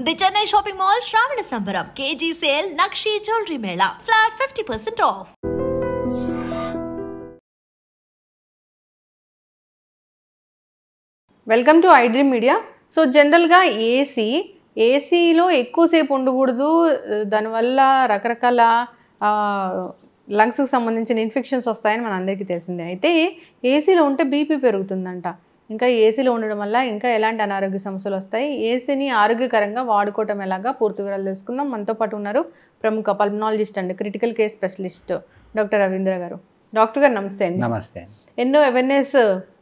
The Chennai Shopping Mall Shravana Sambaram KG Sale Nakshi Jewelry Mela Flat 50% off. Welcome to iDream media. So జనరల్గా ఏసీలో ఎక్కువసేపు ఉండకూడదు, దానివల్ల రకరకాల లంగ్స్కి సంబంధించిన ఇన్ఫెక్షన్స్ వస్తాయని మన అందరికీ తెలిసిందే. అయితే ఏసీలో ఉంటే బీపీ పెరుగుతుందంట. ఇంకా ఏసీలో ఉండడం వల్ల ఇంకా ఎలాంటి అనారోగ్య సమస్యలు వస్తాయి, ఏసీని ఆరోగ్యకరంగా వాడుకోవటం ఎలాగా, పూర్తి వివరాలు తెలుసుకుందాం. మనతో పాటు ఉన్నారు ప్రముఖ pulmonologist and critical care specialist doctor Ravindra గారు. డాక్టర్ గారు నమస్తే అండి. నమస్తే. ఎన్నో అవేర్నెస్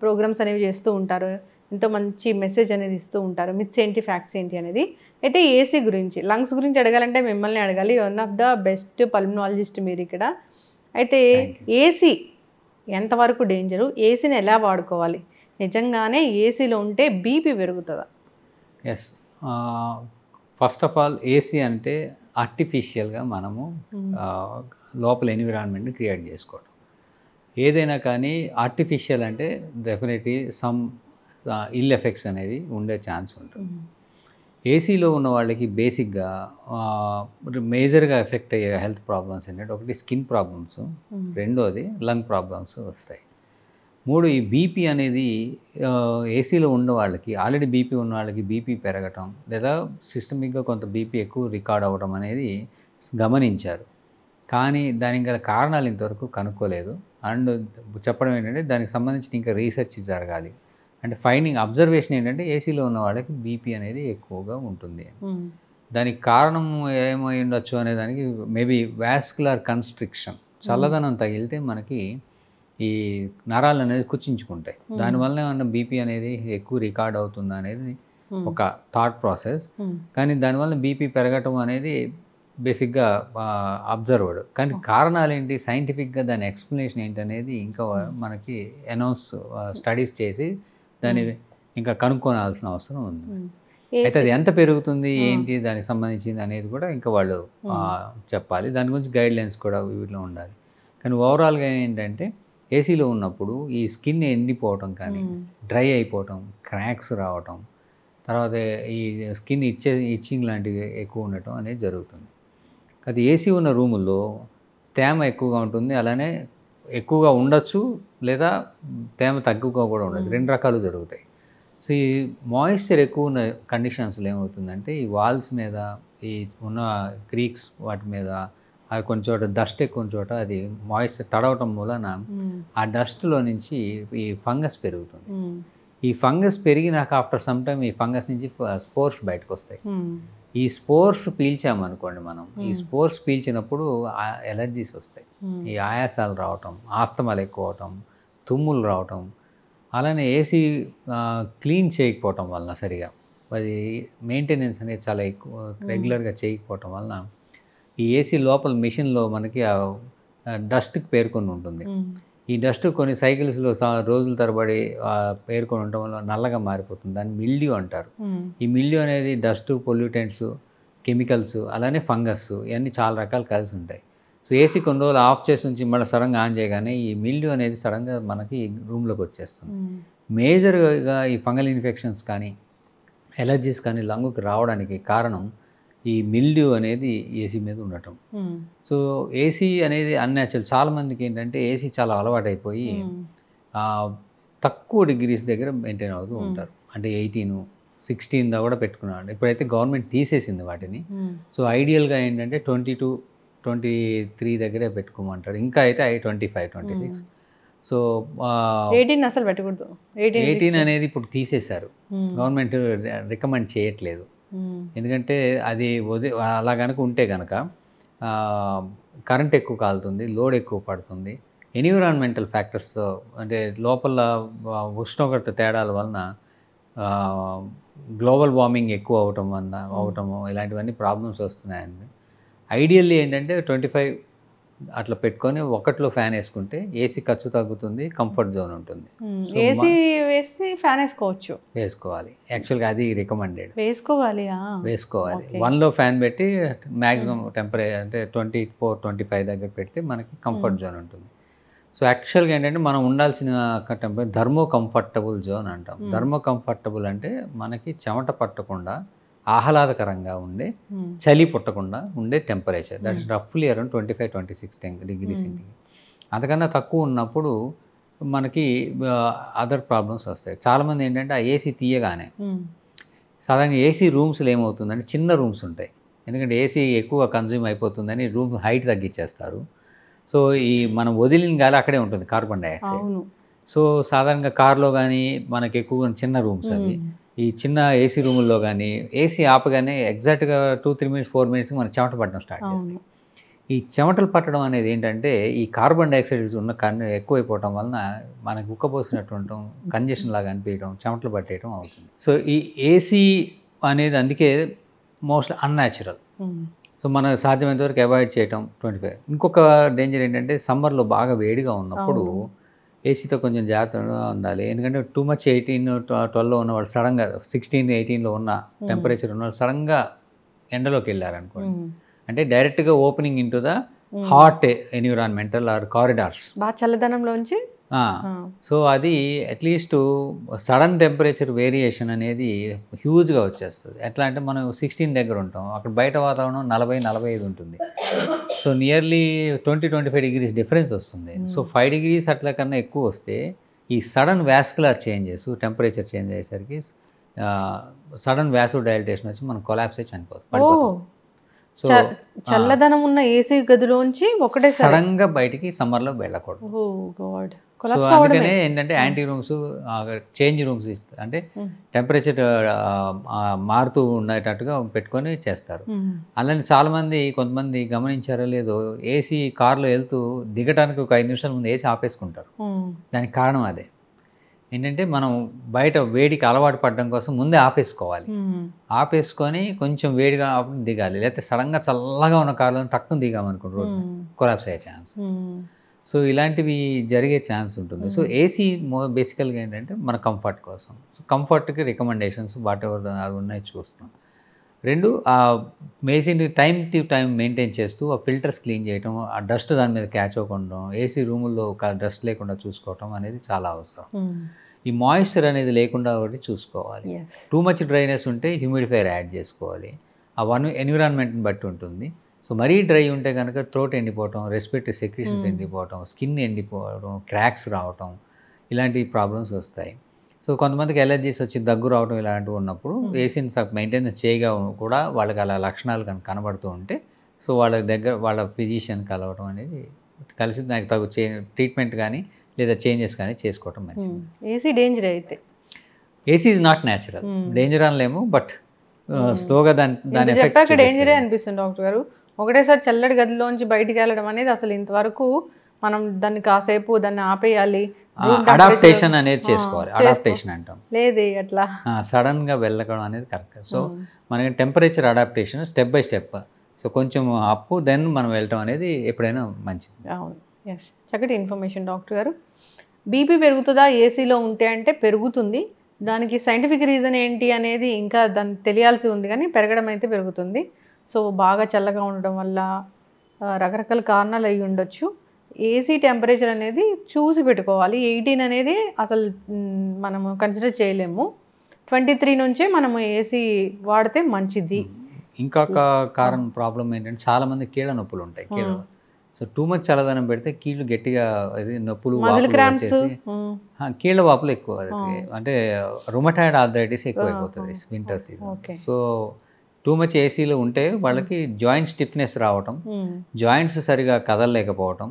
ప్రోగ్రామ్స్ అనేవి చేస్తూ ఉంటారు, ఎంతో మంచి మెసేజ్ అనేది ఇస్తూ ఉంటారు, మిత్స్ ఏంటి ఫ్యాక్ట్స్ ఏంటి అనేది. అయితే ఏసీ గురించి, లంగ్స్ గురించి అడగాలంటే మిమ్మల్ని అడగాలి. One of the best pulmonologist మీరు ఇక్కడ. అయితే ఏసీ ఎంతవరకు డేంజరు, ఏసీని ఎలా వాడుకోవాలి, నిజంగానే ఏసీలో ఉంటే బీపీ పెరుగుతుందా? Yes, first of all AC అంటే ఆర్టిఫిషియల్గా మనము లోపల ఎన్విరాన్మెంట్ని క్రియేట్ చేసుకోవడం. ఏదైనా కానీ ఆర్టిఫిషియల్ అంటే డెఫినెట్లీ సమ్ ఇల్ ఎఫెక్ట్స్ అనేవి ఉండే ఛాన్స్ ఉంటుంది. ఏసీలో ఉన్న వాళ్ళకి బేసిక్గా మేజర్గా ఎఫెక్ట్ అయ్యే హెల్త్ ప్రాబ్లమ్స్ ఏంటంటే, ఒకటి స్కిన్ ప్రాబ్లమ్స్, రెండోది లంగ్ ప్రాబ్లమ్స్ వస్తాయి. మూడు, ఈ బీపీ అనేది ఏసీలో ఉన్న వాళ్ళకి, ఆల్రెడీ బీపీ ఉన్న వాళ్ళకి బీపీ పెరగటం లేదా సిస్టమిక్గా కొంత బీపీ ఎక్కువ రికార్డ్ అవ్వడం అనేది గమనించారు. కానీ దానికి గల కారణాలు ఇంతవరకు కనుక్కోలేదు. అండ్ చెప్పడం ఏంటంటే, దానికి సంబంధించిన ఇంకా రీసెర్చ్ జరగాలి. అంటే అబ్జర్వేషన్ ఏంటంటే, ఏసీలో ఉన్న వాళ్ళకి బీపీ అనేది ఎక్కువగా ఉంటుంది. దానికి కారణం ఏమై ఉండొచ్చు అనే దానికి మేబీ వాస్కులర్ కన్స్ట్రిక్షన్, చల్లదనం తగిలితే మనకి ఈ నరాలు అనేది కుచించుకుంటాయి. దానివల్ల ఏమన్నా బీపీ అనేది ఎక్కువ రికార్డ్ అవుతుందా అనేది ఒక థాట్ ప్రాసెస్. కానీ దానివల్ల బీపీ పెరగటం అనేది బేసిక్గా అబ్జర్వ్డ్. కానీ కారణాలు ఏంటి, సైంటిఫిక్గా దాని ఎక్స్ప్లెనేషన్ ఏంటి అనేది ఇంకా మనకి స్టడీస్ చేసి దాన్ని ఇంకా కనుక్కోవాల్సిన అవసరం ఉంది. అయితే అది ఎంత పెరుగుతుంది ఏంటి దానికి సంబంధించింది అనేది కూడా ఇంకా వాళ్ళు చెప్పాలి. దాని గురించి గైడ్ లైన్స్ కూడా వీటిలో ఉండాలి. కానీ ఓవరాల్గా ఏంటంటే, ఏసీలో ఉన్నప్పుడు ఈ స్కిన్ ఎండిపోవటం కానీ, డ్రై అయిపోవటం, క్రాక్స్ రావటం, తర్వాత ఈ స్కిన్ ఇచ్చింగ్ లాంటివి ఎక్కువ ఉండటం అనేది జరుగుతుంది. అది ఏసీ ఉన్న రూముల్లో తేమ ఎక్కువగా ఉంటుంది, అలానే ఎక్కువగా ఉండొచ్చు లేదా తేమ తక్కువగా కూడా ఉండదు. రెండు రకాలు జరుగుతాయి. సో ఈ మాయిశ్చర్ ఎక్కువ ఉన్న కండిషన్స్లో ఏమవుతుందంటే, ఈ వాల్స్ మీద, ఈ ఉన్న క్రీక్స్ వాటి మీద, అది కొంచెం చోట డస్ట్ ఎక్కువ చోట అది మాయిశ్చర్ తడవటం మూలన ఆ డస్ట్లో నుంచి ఈ ఫంగస్ పెరుగుతుంది. ఈ ఫంగస్ పెరిగినాక ఆఫ్టర్ సమ్ టైమ్ ఈ ఫంగస్ నుంచి స్పోర్స్ బయటకు వస్తాయి. ఈ స్పోర్స్ పీల్చామనుకోండి మనం, ఈ స్పోర్స్ పీల్చినప్పుడు ఎలర్జీస్ వస్తాయి. ఈ ఆయాసాలు రావటం, ఆస్తమాలు ఎక్కువ అవటం, తుమ్ములు రావటం, అలానే ఏసీ క్లీన్ చేయకపోవటం వలన, సరిగా అది మెయింటెనెన్స్ అనేది చాలా ఎక్కువ రెగ్యులర్గా చేయకపోవటం వలన ఈ ఏసీ లోపల మిషన్లో మనకి డస్ట్కి పేర్కొని ఉంటుంది. ఈ డస్ట్ కొన్ని సైకిల్స్లో రోజుల తరబడి పేర్కొని ఉండటం వల్ల నల్లగా మారిపోతుంది. దాన్ని మిల్డ్యూ అంటారు. ఈ మిల్డ్యూ అనేది డస్ట్, పొల్యూటెంట్స్, కెమికల్స్, అలానే ఫంగస్, ఇవన్నీ చాలా రకాలు కలిసి ఉంటాయి. సో ఏసీ కొన్ని రోజులు ఆఫ్ చేసి ఉంచి మళ్ళీ సడన్గా ఆన్ చేయగానే ఈ మిల్డ్యూ అనేది సడన్గా మనకి రూమ్లోకి వచ్చేస్తుంది. మేజర్గా ఈ ఫంగల్ ఇన్ఫెక్షన్స్ కానీ, ఎలర్జీస్ కానీ లంగ్కి రావడానికి కారణం ఈ మిల్డ్యూ అనేది ఏసీ మీద ఉండటం. సో ఏసీ అనేది అన్యాచురల్. చాలామందికి ఏంటంటే ఏసీ చాలా అలవాటైపోయి తక్కువ డిగ్రీస్ దగ్గర మెయింటైన్ అవుతూ ఉంటారు. అంటే 18, 16 కూడా పెట్టుకున్నాడు. ఇప్పుడైతే గవర్నమెంట్ తీసేసింది వాటిని. సో ఐడియల్గా ఏంటంటే 22, 23 దగ్గరే పెట్టుకోమంటాడు. ఇంకా అయితే 25, 26. సో 18 అసలు పెట్టకూడదు. 18 అనేది ఇప్పుడు తీసేశారు. గవర్నమెంట్ రికమెండ్ చేయట్లేదు. ఎందుకంటే అది అలా కనుక ఉంటే కనుక కరెంట్ ఎక్కువ కాలుతుంది, లోడ్ ఎక్కువ పడుతుంది. ఎన్విరాన్మెంటల్ ఫ్యాక్టర్స్ అంటే లోపల ఉష్ణోగ్రత తేడాల వలన గ్లోబల్ వార్మింగ్ ఎక్కువ అవటము ఇలాంటివన్నీ ప్రాబ్లమ్స్ వస్తున్నాయండి. ఐడియల్లీ ఏంటంటే 25 అట్లా పెట్టుకొని ఒకటిలో ఫ్యాన్ వేసుకుంటే ఏసీ ఖర్చు తగ్గుతుంది, కంఫర్ట్ జోన్ ఉంటుంది. ఏసీ వేసి ఫ్యాన్ వేసుకోవాలి. యాక్చువల్గా అది రికమెండెడ్. వేసుకోవాలి. 1లో ఫ్యాన్ పెట్టి మ్యాక్సిమం టెంపరేచర్ అంటే 24, 25 దగ్గర పెడితే మనకి కంఫర్ట్ జోన్ ఉంటుంది. సో యాక్చువల్గా ఏంటంటే మనం ఉండాల్సిన థర్మో కంఫర్టబుల్ జోన్ అంటాం. థర్మో కంఫర్టబుల్ అంటే మనకి చెమట పట్టకుండా ఆహ్లాదకరంగా ఉండే చలి పుట్టకుండా ఉండే టెంపరేచర్. దట్ ఇస్ రఫ్లీ అరౌండ్ 25-26 డిగ్రీ సెంటిగ్రేడ్. అంతకన్నా తక్కువ ఉన్నప్పుడు మనకి అదర్ ప్రాబ్లమ్స్ వస్తాయి. చాలామంది ఏంటంటే ఆ ఏసీ తీయగానే సాధారణంగా ఏసీ రూమ్స్లో ఏమవుతుందంటే చిన్న రూమ్స్ ఉంటాయి. ఎందుకంటే ఏసీ ఎక్కువ కన్జ్యూమ్ అయిపోతుందని రూమ్ హైట్ తగ్గించేస్తారు. సో ఈ మనం వదిలిన గాలి అక్కడే ఉంటుంది, కార్బన్ డైఆక్సైడ్. సో సాధారణంగా కార్లో కానీ మనకి ఎక్కువ చిన్న రూమ్స్ అవి. ఈ చిన్న ఏసీ రూముల్లో కానీ ఏసీ ఆపగానే ఎగ్జాక్ట్గా 2-3 మినిట్స్ 4 మినిట్స్కి మనకి చెమట పట్టడం స్టార్ట్ చేస్తాయి. ఈ చెమటలు పట్టడం అనేది ఏంటంటే ఈ కార్బన్ డైఆక్సైడ్ ఉన్న ఎక్కువైపోవటం వలన మనకు ఉక్కపోసినట్టు ఉండటం, కంజెషన్ లాగా అనిపించడం, చెమటలు పట్టేయడం అవుతుంది. సో ఈ ఏసీ అనేది అందుకే మోస్ట్ అన్యాచురల్. సో మనం సాధ్యమైనంత వరకు అవాయిడ్ చేయటం 25. ఇంకొక డేంజర్ ఏంటంటే సమ్మర్లో బాగా వేడిగా ఉన్నప్పుడు ఏసీతో కొంచెం జాగ్రత్తగా ఉండాలి. ఎందుకంటే టూ మచ్ 18-12లో ఉన్న వాళ్ళు సడన్గా 16-18లో ఉన్న టెంపరేచర్ ఉన్న వాళ్ళు సడన్గా ఎండలోకి వెళ్ళారనుకోండి, అంటే డైరెక్ట్గా opening into the hot environmental or corridors, బాగా చల్లదనంలోంచి. సో అది అట్లీస్ట్ సడన్ టెంపరేచర్ వేరియేషన్ అనేది హ్యూజ్గా వచ్చేస్తుంది. ఎట్లా అంటే మనం 16 దగ్గర ఉంటాం, అక్కడ బయట వాతావరణం 40-45 ఉంటుంది. సో నియర్లీ 20-25 డిగ్రీస్ డిఫరెన్స్ వస్తుంది. సో 5 డిగ్రీస్ అట్లా కన్నా ఎక్కువ వస్తే ఈ sudden vascular changes, temperature change అయ్యేసరికి సడన్ వాసో డైలటేషన్ వచ్చి మనం కొలాప్స్ అయి పడిపోతాం. సో చల్లదనం ఉన్న ఏసీ గదిలోంచి ఒకటే సడన్గా బయటికి సమ్మర్లో వెళ్ళకూడదు. సో అందుకనే ఏంటంటే యాంటీ రూమ్స్, చేంజ్ రూమ్స్ ఇస్తారు, అంటే టెంపరేచర్ మారుతూ ఉండేటట్టుగా పెట్టుకొని చేస్తారు. అలానే కొంతమంది గమనించారో లేదో, ఏసీ కార్లో వెళ్తూ దిగటానికి ఒక 5 నిమిషాల ముందు ఏసీ ఆపేసుకుంటారు. దానికి కారణం అదే ఏంటంటే మనం బయట వేడికి అలవాటు పడడం కోసం ముందే ఆపేసుకొని కొంచెం వేడిగా దిగాలి. లేకపోతే సడన్గా చల్లగా ఉన్న కార్లో టక్కున దిగామనుకోండి రోడ్ కొలాప్స్ అయ్యే ఛాన్స్. సో ఇలాంటివి జరిగే ఛాన్స్ ఉంటుంది. సో ఏసీ బేసికల్గా ఏంటంటే మన కంఫర్ట్ కోసం. సో కంఫర్ట్కి రికమెండేషన్స్ వాట్ ఎవర్ అవి ఉన్నాయి చూస్తున్నాం. 2 ఆ ఏసీని టైం టు టైం మెయింటైన్ చేస్తూ ఆ ఫిల్టర్స్ క్లీన్ చేయటం, ఆ డస్ట్ దాని మీద క్యాచ్ అవ్వకుండా, ఏసీ రూముల్లో డస్ట్ లేకుండా చూసుకోవటం అనేది చాలా అవసరం. ఈ మాయిశ్చర్ అనేది లేకుండా ఒకటి చూసుకోవాలి. టూ మచ్ డ్రైనెస్ ఉంటే హ్యూమిడిఫైయర్ యాడ్ చేసుకోవాలి. ఆ ఎన్విరాన్మెంట్ని బట్టి ఉంటుంది. సో మరీ డ్రై ఉంటే కనుక థ్రోట్ ఎండిపోవటం, రెస్పిరేటరీ సెక్రీషన్స్ ఎండిపోవటం, స్కిన్ ఎండిపోవడం, క్రాక్స్ రావటం, ఇలాంటి ప్రాబ్లమ్స్ వస్తాయి. సో కొంతమందికి ఎలర్జీస్ వచ్చి దగ్గు రావడం ఇలాంటివి ఉన్నప్పుడు ఏసీని మెయింటెనెన్స్ చేయగా కూడా వాళ్ళకి అలా లక్షణాలు కనబడుతూ ఉంటే సో వాళ్ళ ఫిజిషియన్ కలవడం అనేది కలిసి దానికి తగు ట్రీట్మెంట్ కానీ లేదా చేంజెస్ కానీ చేసుకోవటం మంచిది. ఏసీ డేంజర్ అయితే AC is not natural, danger అనలేము, బట్ స్లోగా దాని చెప్పాక డేంజరే అనిపిస్తుంది డాక్టర్ గారు. ఒకటేసారి చల్లటి గదిలోంచి బయటికి వెళ్ళడం అనేది అసలు ఇంతవరకు మనం దాన్ని కాసేపు దాన్ని ఆపేయాలి, అడాప్టేషన్ అనేది చేసుకోవాలి. అడాప్టేషన్ అంటాం, లేదే అట్లా సడన్ గా వెళ్ళడం అనేది కరెక్ట్. సో మనకి temperature adaptation step by step. So కొంచెం అప్పు దెన్ మనం వెళ్ళటం అనేది ఎప్పుడైనా మంచిది. అవును, ఎస్, చక్కటి ఇన్ఫర్మేషన్ డాక్టర్ గారు. బీపీ పెరుగుతుందా ఏసీలో ఉంటే అంటే పెరుగుతుంది. దానికి సైంటిఫిక్ రీజన్ ఏంటి అనేది ఇంకా దాన్ని తెలియాల్సి ఉంది, కానీ పెరగడం అయితే పెరుగుతుంది. సో బాగా చల్లగా ఉండడం వల్ల రకరకాల కారణాలు అయి ఉండొచ్చు. ఏసీ టెంపరేచర్ అనేది చూసి పెట్టుకోవాలి. 18 అనేది అసలు మనము కన్సిడర్ చేయలేము. 23 నుంచే మనము ఏసీ వాడితే మంచిది. ఇంకొక కారణం ప్రాబ్లం ఏంటంటే చాలా మంది కీళ్ళ నొప్పులు ఉంటాయి. సో టూ మచ్ చల్లదనం పెడితే కీళ్ళు గట్టిగా నొప్పులు, కీళ్ళ వాపులు ఎక్కువ, అంటే రుమటాయిడ్ ఆర్థరైటిస్ ఎక్కువైపోతుంది winter season. So too much ఏసీలో ఉంటే వాళ్ళకి జాయింట్ స్టిఫ్నెస్ రావటం, జాయింట్స్ సరిగా కదలలేకపోవటం,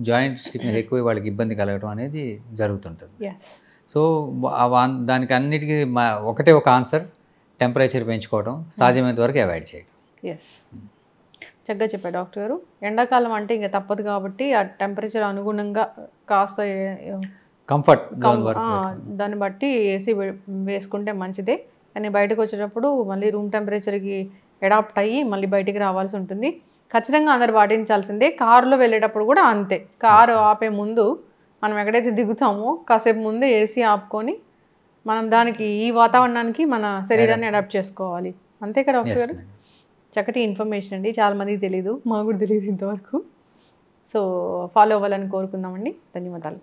జాయింట్ స్టిఫ్నెస్ ఎక్కువ వాళ్ళకి ఇబ్బంది కలగడం అనేది జరుగుతుంటుంది. సో దానికి అన్నిటికీ ఒకటే ఒక ఆన్సర్, టెంపరేచర్ పెంచుకోవడం, సాధ్యమైనంత వరకు అవాయిడ్ చేయడం. ఎస్, చక్కగా చెప్పారు డాక్టర్ గారు. ఎండాకాలం అంటే ఇంకా తప్పదు కాబట్టి ఆ టెంపరేచర్ అనుగుణంగా కాస్త కంఫర్ట్ దాన్ని బట్టి ఏసీ వేసుకుంటే మంచిదే. కానీ బయటకు వచ్చేటప్పుడు మళ్ళీ రూమ్ టెంపరేచర్కి అడాప్ట్ అయ్యి మళ్ళీ బయటికి రావాల్సి ఉంటుంది. ఖచ్చితంగా అందరు పాటించాల్సిందే. కారులో వెళ్ళేటప్పుడు కూడా అంతే. కారు ఆపే ముందు మనం ఎక్కడైతే దిగుతామో కాసేపు ముందు ఏసీ ఆపుకొని మనం దానికి ఈ వాతావరణానికి మన శరీరాన్ని అడాప్ట్ చేసుకోవాలి. అంతే కదా డాక్టర్ గారు? చక్కటి ఇన్ఫర్మేషన్ అండి, చాలామందికి తెలీదు, మాకు కూడా తెలియదు ఇంతవరకు. సో ఫాలో అవ్వాలని కోరుకుందామండి. ధన్యవాదాలు.